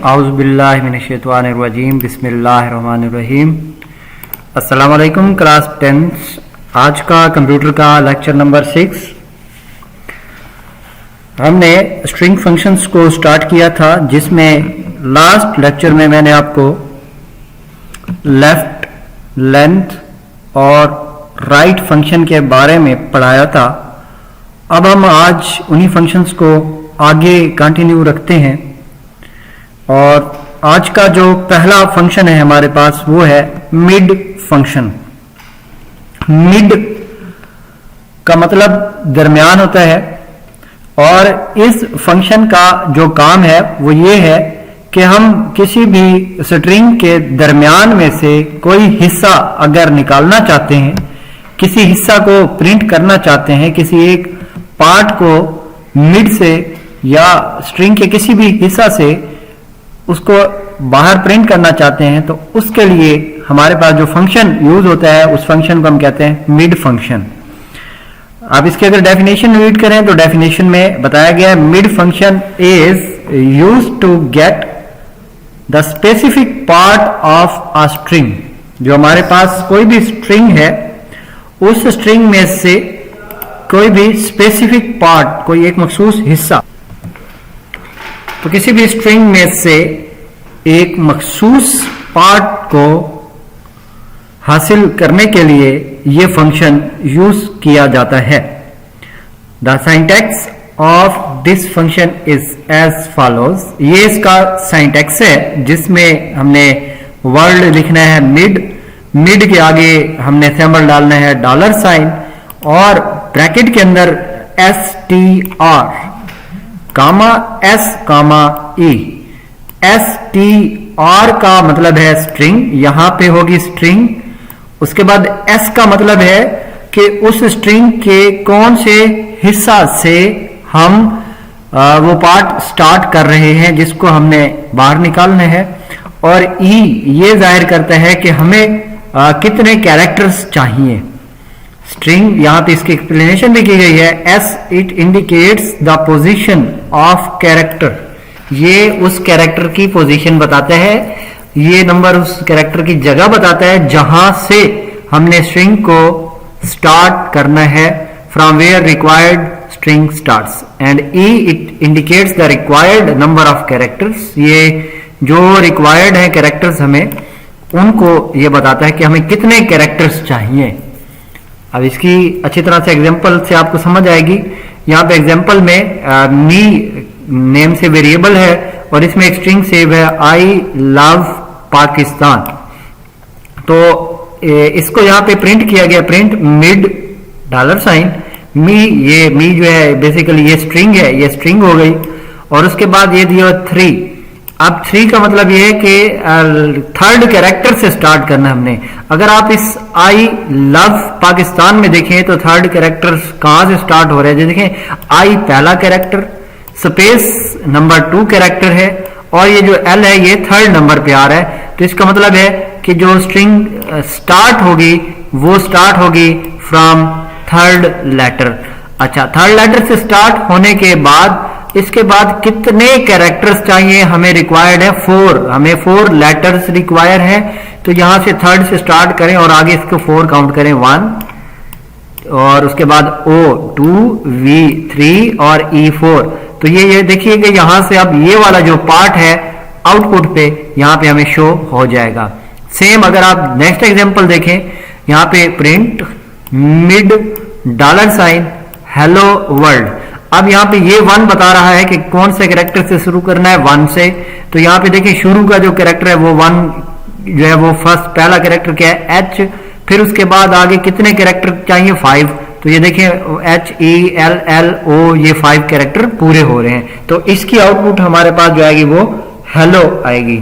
आउज़ुबिल्लाहिमिनश्शैतानिर्रजीम बिस्मिल्लाहिर्रहमानिर्रहीम। अस्सलाम वालेकुम क्लास 10 आज का कंप्यूटर का लेक्चर नंबर 6। हमने स्ट्रिंग फंक्शंस को स्टार्ट किया था, जिसमें लास्ट लेक्चर में मैंने आपको लेफ्ट, लेंथ और राइट फंक्शन के बारे में पढ़ाया था। अब हम आज उन्हीं फंक्शंस को आगे कंटिन्यू रखते हैं और आज का जो पहला फंक्शन है हमारे पास वो है मिड फंक्शन। मिड का मतलब दरमियान होता है और इस फंक्शन का जो काम है वो ये है कि हम किसी भी स्ट्रिंग के दरमियान में से कोई हिस्सा अगर निकालना चाहते हैं, किसी हिस्सा को प्रिंट करना चाहते हैं, किसी एक पार्ट को मिड से या स्ट्रिंग के किसी भी हिस्सा से उसको बाहर प्रिंट करना चाहते हैं, तो उसके लिए हमारे पास जो फंक्शन यूज होता है उस फंक्शन को हम कहते हैं मिड फंक्शन। अब इसकी अगर डेफिनेशन रीड करें तो डेफिनेशन में बताया गया है mid function is use to get the specific part of a string. जो हमारे पास कोई भी स्ट्रिंग है, उस स्ट्रिंग में से कोई भी स्पेसिफिक पार्ट, कोई एक मखसूस हिस्सा, तो किसी भी स्ट्रिंग में से एक मखसूस पार्ट को हासिल करने के लिए यह फंक्शन यूज किया जाता है। The syntax of this function is as follows. ये इसका सिंटैक्स है, जिसमें हमने वर्ड लिखना है मिड, मिड के आगे हमने सिंबल डालना है $, और ब्रैकेट के अंदर STR कामा S कामा E। STR का मतलब है स्ट्रिंग, यहां पे होगी स्ट्रिंग। उसके बाद S का मतलब है कि उस स्ट्रिंग के कौन से हिस्सा से हम वो पार्ट स्टार्ट कर रहे हैं जिसको हमने बाहर निकालना है। और E ये जाहिर करता है कि हमें कितने कैरेक्टर्स चाहिए। स्ट्रिंग, यहां पे इसकी एक्सप्लेनेशन भी की गई है। S it indicates the position of character. ये उस कैरेक्टर की पोजीशन बताता है, ये नंबर उस कैरेक्टर की जगह बताता है जहां से हमने स्ट्रिंग को स्टार्ट करना है। From where required string starts. And E it indicates the required number of characters. ये जो रिक्वायर्ड है कैरेक्टर्स हमें, उनको ये बताता है कि हमें कितने कैरेक्टर्स चाहिए। अब इसकी अच्छी तरह से एग्जांपल से आपको समझ आएगी। यहाँ पे एग्जांपल में मी नेम से वेरिएबल है और इसमें एक स्ट्रिंग सेव है आई लव पाकिस्तान। तो इसको यहाँ पे प्रिंट किया गया, प्रिंट मिड $। मी, ये मी जो है बेसिकली ये स्ट्रिंग है, ये स्ट्रिंग हो गई। और उसके बाद ये दिया 3। अब 3 का मतलब ये है कि थर्ड कैरेक्टर से स्टार्ट करना हमने। अगर आप इस आई लव पाकिस्तान में देखें तो थर्ड कैरेक्टर कहां से स्टार्ट हो रहे हैं। देखें, आई पहला कैरेक्टर, स्पेस नंबर 2 कैरेक्टर है, और ये जो L है ये थर्ड नंबर पे आ रहा है। तो इसका मतलब है कि जो स्ट्रिंग स्टार्ट होगी वो स्टार्ट होगी फ्रॉम थर्ड लेटर। अच्छा, थर्ड लेटर से स्टार्ट होने के बाद इसके बाद कितने कैरेक्टर्स चाहिए हमें? रिक्वायर्ड है 4। हमें 4 लेटर्स रिक्वायर है। तो यहां से थर्ड से स्टार्ट करें और आगे इसको 4 काउंट करें, 1, और उसके बाद O 2, V 3 और E 4। तो ये देखिए कि यहां से अब ये वाला जो पार्ट है आउटपुट पे यहां पे हमें शो हो जाएगा। सेम अगर आप नेक्स्ट एग्जांपल देखें, यहां पे प्रिंट मिड $, हेलो वर्ल्ड। अब यहाँ पे ये 1 बता रहा है कि कौन से कैरेक्टर से शुरू करना है, 1 से। तो यहाँ पे देखिए शुरू का जो कैरेक्टर है वो 1 जो है वो फर्स्ट पहला कैरेक्टर क्या है, H। फिर उसके बाद आगे कितने कैरेक्टर चाहिए, 5। तो ये देखिए H E L L O, ये 5 कैरेक्टर पूरे हो रहे हैं। तो इसकी आउटपुट हमारे पास जो आएगी वो हेलो आएगी।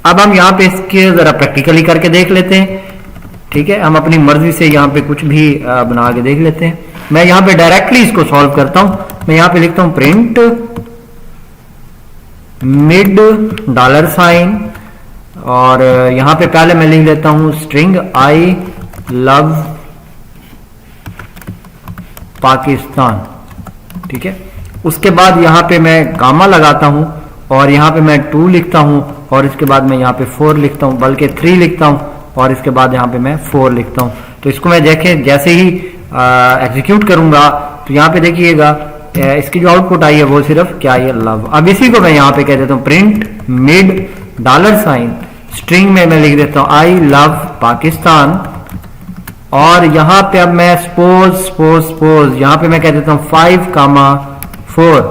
अब हम यहाँ पे इसके जरा प्रैक्टिकली करके देख लेते हैं। ठीक है, हम अपनी मर्जी से यहाँ पे कुछ भी बना के देख लेते हैं। मैं यहाँ पे डायरेक्टली इसको सॉल्व करता हूं। मैं यहाँ पे लिखता हूं प्रिंट मिड $, और यहाँ पे पहले मैं लिख लेता हूं स्ट्रिंग आई लव पाकिस्तान। ठीक है, उसके बाद यहाँ पे मैं कामा लगाता हूं और यहाँ पे मैं 2 लिखता हूँ और इसके बाद मैं यहाँ पे 4 लिखता हूँ, बल्कि 3 लिखता हूँ और इसके बाद यहाँ पे मैं 4 लिखता हूँ। तो इसको मैं देखें जैसे ही एग्जीक्यूट करूंगा तो यहाँ पे देखिएगा इसकी जो आउटपुट आई है वो सिर्फ क्या है, लव। अब इसी को मैं यहाँ पे कह देता हूँ प्रिंट मिड $, स्ट्रिंग में मैं लिख देता हूँ आई लव पाकिस्तान, और यहाँ पे अब मैं सपोज यहाँ पे मैं कह देता हूँ 5,4।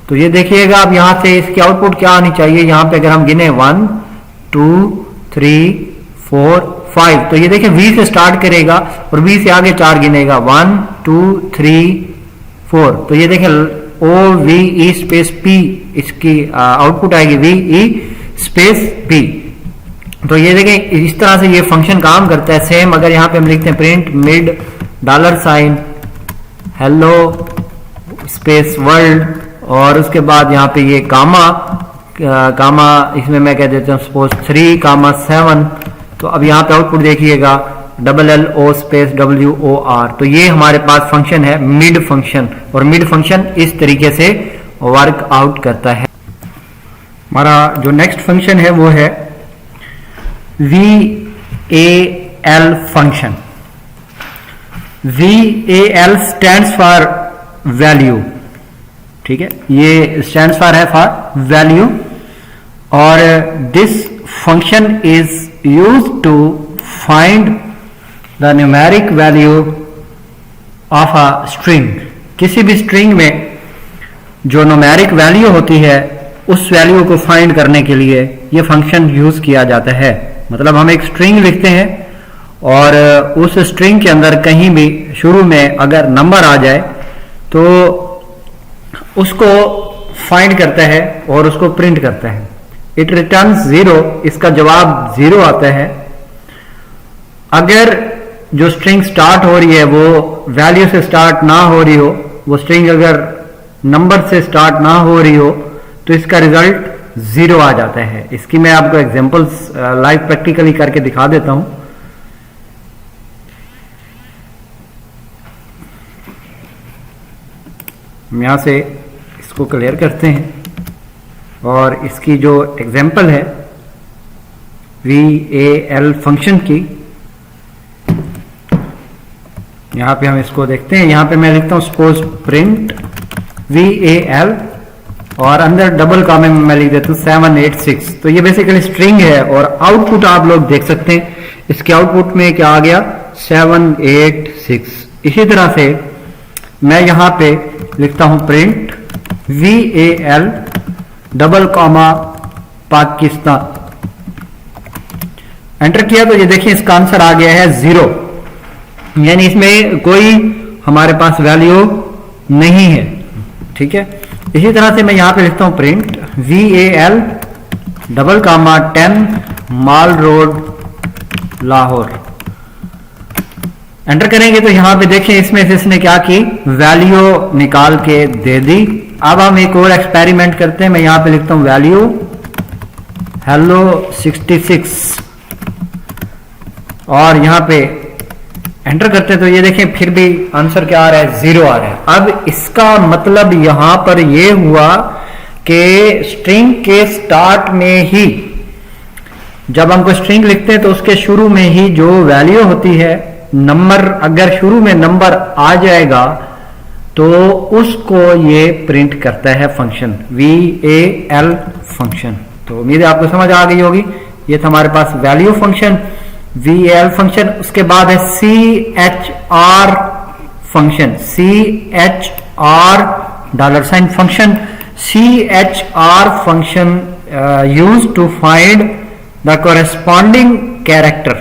तो ये देखिएगा अब यहाँ से इसकी आउटपुट क्या आनी चाहिए। यहाँ पे अगर हम गिने 1 2 3 4 5, तो ये देखिए V से स्टार्ट करेगा और V से आगे 4 गिनेगा 1 2 3 4। तो ये देखें OVE स्पेस P इसकी आउटपुट आएगी VE स्पेस P। तो ये देखें इस तरह से ये फंक्शन काम करता है। सेम अगर यहाँ पे हम लिखते हैं print mid $, hello space world, और उसके बाद यहाँ पे ये कामा इसमें मैं कह देता हूँ सपोज 3,7। तो अब यहाँ पे आउटपुट देखिएगा LLO स्पेस WOR। तो ये हमारे पास फंक्शन है मिड फंक्शन, और मिड फंक्शन इस तरीके से वर्क आउट करता है। हमारा जो नेक्स्ट फंक्शन है वो है VAL function. VAL stands for value, ठीक है, ये स्टैंड्स फॉर है फॉर वैल्यू, और this function is used to find the numeric value of a string. किसी भी स्ट्रिंग में जो न्यूमेरिक वैल्यू होती है उस वैल्यू को फाइंड करने के लिए ये फंक्शन यूज किया जाता है। मतलब हम एक स्ट्रिंग लिखते हैं और उस स्ट्रिंग के अंदर कहीं भी शुरू में अगर नंबर आ जाए तो उसको फाइंड करता है और उसको प्रिंट करता है। इट रिटर्न्स 0, इसका जवाब 0 आता है। अगर जो स्ट्रिंग स्टार्ट हो रही है वो वैल्यू से स्टार्ट ना हो रही हो, वो स्ट्रिंग अगर नंबर से स्टार्ट ना हो रही हो, तो इसका रिजल्ट 0 आ जाता है। इसकी मैं आपको एग्जांपल्स लाइव प्रैक्टिकली करके दिखा देता हूं। हम यहां से इसको क्लियर करते हैं और इसकी जो एग्जांपल है VAL फंक्शन की, यहां पे हम इसको देखते हैं। यहां पे मैं लिखता हूं सपोज प्रिंट VAL और अंदर डबल कॉमा में मैं लिख देता हूं 786। तो ये बेसिकली स्ट्रिंग है और आउटपुट आप लोग देख सकते हैं, इसके आउटपुट में क्या आ गया 786। इसी तरह से मैं यहां पे लिखता हूं print VAL double comma Pakistan, enter किया तो ये देखिए इसका आंसर आ गया है 0, यानी इसमें कोई हमारे पास वैल्यू नहीं है। ठीक है, इसी तरह से मैं यहां पे लिखता हूं प्रिंट VAL डबल कॉमा 10 माल रोड लाहौर, एंटर करेंगे तो यहां पे देखें इसमें से इसने क्या की, वैल्यू निकाल के दे दी। अब हम एक और एक्सपेरिमेंट करते हैं। मैं यहां पे लिखता हूं वैल्यू हेलो 66 और यहां पे एंटर करते हैं तो ये देखें फिर भी आंसर क्या आ रहा है, 0 आ रहा है। अब इसका मतलब यहां पर ये हुआ कि स्ट्रिंग के स्टार्ट में ही, जब हम कोई स्ट्रिंग लिखते हैं तो उसके शुरू में ही जो वैल्यू होती है, नंबर अगर शुरू में नंबर आ जाएगा तो उसको ये प्रिंट करता है फंक्शन VAL फंक्शन। तो उम्मीद है आपको समझ आ गई होगी। ये था हमारे पास वैल्यू फंक्शन VAL फंक्शन। उसके बाद है CHR function, CHR $sign function. CHR function used to find the corresponding character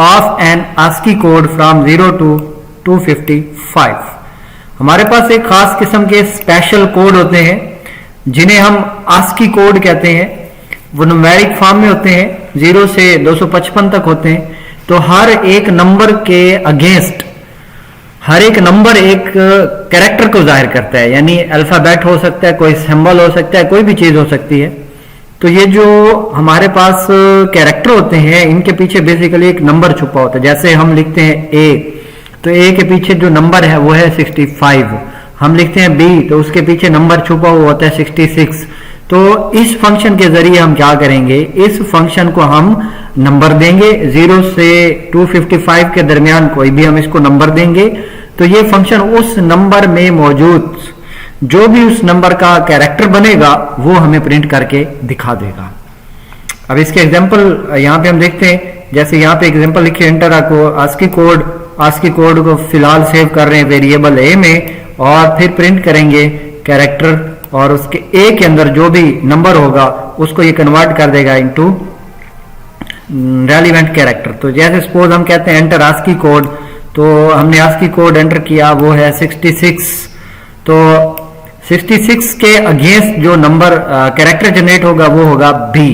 of an ASCII code from 0 to 255। हमारे पास एक खास किस्म के स्पेशल कोड होते हैं जिन्हें हम ASCII कोड कहते हैं। वो न्यूमेरिक फॉर्म में होते हैं, 0 से 255 तक होते हैं। तो हर एक नंबर के अगेंस्ट हर एक नंबर एक कैरेक्टर को जाहिर करता है, यानी अल्फाबेट हो सकता है, कोई सिंबल हो सकता है, कोई भी चीज हो सकती है। तो ये जो हमारे पास कैरेक्टर होते हैं इनके पीछे बेसिकली एक नंबर छुपा होता है। जैसे हम लिखते हैं A, तो A के पीछे जो नंबर है वो है 65। हम लिखते हैं बी तो उसके पीछे नंबर छुपा हुआ होता है 66। तो इस फंक्शन के जरिए हम क्या करेंगे, इस फंक्शन को हम नंबर देंगे 0 से 255 के दरमियान कोई भी हम इसको नंबर देंगे, तो ये फंक्शन उस नंबर में मौजूद जो भी उस नंबर का कैरेक्टर बनेगा वो हमें प्रिंट करके दिखा देगा। अब इसके एग्जांपल यहाँ पे हम देखते हैं, जैसे यहाँ पे एग्जांपल लिखे एंटर आस्की कोड को फिलहाल सेव कर रहे हैं वेरिएबल ए में, और फिर प्रिंट करेंगे कैरेक्टर, और उसके ए के अंदर जो भी नंबर होगा उसको ये कन्वर्ट कर देगा इनटू रेलिवेंट कैरेक्टर। तो जैसे सपोज हम कहते हैं एंटर आस्की कोड, तो हमने आस्की कोड एंटर किया वो है 66, तो 66 के अगेंस्ट जो नंबर कैरेक्टर जनरेट होगा वो होगा बी,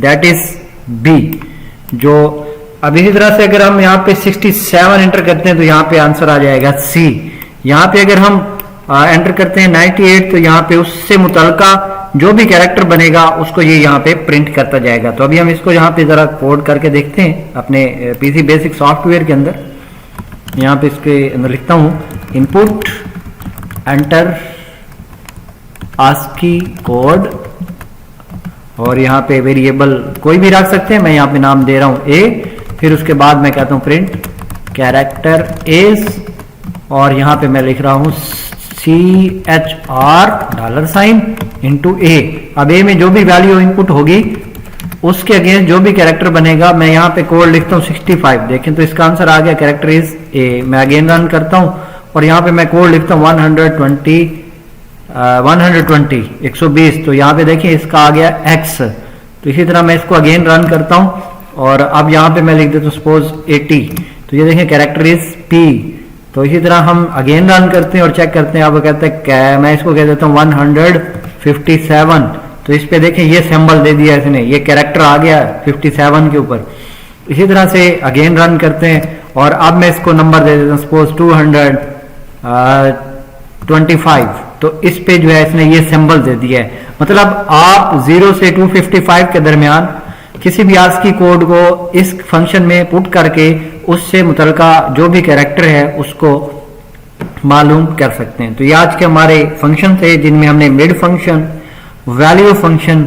दैट इज बी। जो अब इसी तरह से अगर हम यहाँ पे 67 एंटर करते हैं तो यहाँ पे आंसर आ जाएगा सी। यहाँ पे अगर हम एंटर करते हैं 98 तो यहाँ पे उससे मुतलका जो भी कैरेक्टर बनेगा उसको ये यहाँ पे प्रिंट करता जाएगा। तो अभी हम इसको यहाँ पे जरा कोड करके देखते हैं अपने पीसी बेसिक सॉफ्टवेयर के अंदर। यहाँ पे इसके अंदर लिखता हूँ इनपुट एंटर आस्की कोड, और यहाँ पे वेरिएबल कोई भी रख सकते हैं, मैं यहाँ पे नाम दे रहा हूँ ए, फिर उसके बाद मैं कहता हूँ प्रिंट कैरेक्टर एस, और यहाँ पे मैं लिख रहा हूँ $CHR इंटू ए। अब ए में जो भी वैल्यू इनपुट होगी उसके अगेंस्ट जो भी कैरेक्टर बनेगा, मैं यहाँ पे कोड लिखता हूँ 65, देखें तो इसका आंसर आ गया, कैरेक्टर इज ए। मैं अगेन रन करता हूँ और यहाँ पे मैं कोड लिखता हूँ 120, तो यहाँ पे देखिए इसका आ गया x। तो इसी तरह मैं इसको अगेन रन करता हूँ और अब यहाँ पे मैं लिख देता हूँ सपोज 80, तो ये देखिए कैरेक्टर इज p। तो इसी तरह हम अगेन रन करते हैं और चेक करते हैं, अब कहते हैं मैं इसको कह देता हूँ 157, तो इस पे देखें ये सिंबल दे दिया इसने, ये कैरेक्टर आ गया 57 के ऊपर। इसी तरह से अगेन रन करते हैं और अब मैं इसको नंबर दे देता हूँ सपोज 225, तो इस पे जो है इसने ये सिंबल दे दिया है। मतलब आप 0 से 255 के दरमियान किसी भी आस्की कोड को इस फंक्शन में पुट करके उससे मुतलका जो भी कैरेक्टर है उसको मालूम कर सकते हैं। तो ये आज के हमारे फंक्शन थे जिनमें हमने मिड फंक्शन, वैल्यू फंक्शन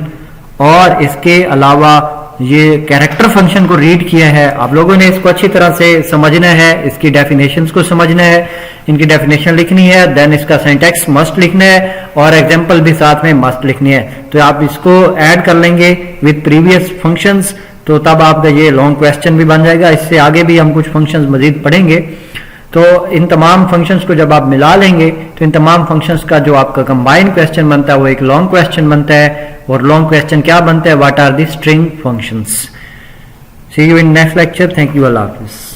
और इसके अलावा ये कैरेक्टर फंक्शन को रीड किया है। आप लोगों ने इसको अच्छी तरह से समझना है, इसकी डेफिनेशंस को समझना है, इनकी डेफिनेशन लिखनी है, देन इसका सिंटैक्स मस्ट लिखना है और एग्जांपल भी साथ में मस्ट लिखनी है। तो आप इसको ऐड कर लेंगे विद प्रीवियस फंक्शंस, तो तब आपका ये लॉन्ग क्वेश्चन भी बन जाएगा। इससे आगे भी हम कुछ फंक्शंस मजीद पढ़ेंगे। तो इन तमाम फंक्शंस को जब आप मिला लेंगे तो इन तमाम फंक्शंस का जो आपका कंबाइंड क्वेश्चन बनता है वो एक लॉन्ग क्वेश्चन बनता है। और लॉन्ग क्वेश्चन क्या बनता है, what are the string functions. See you in next lecture. Thank you, Allah हाफिज़।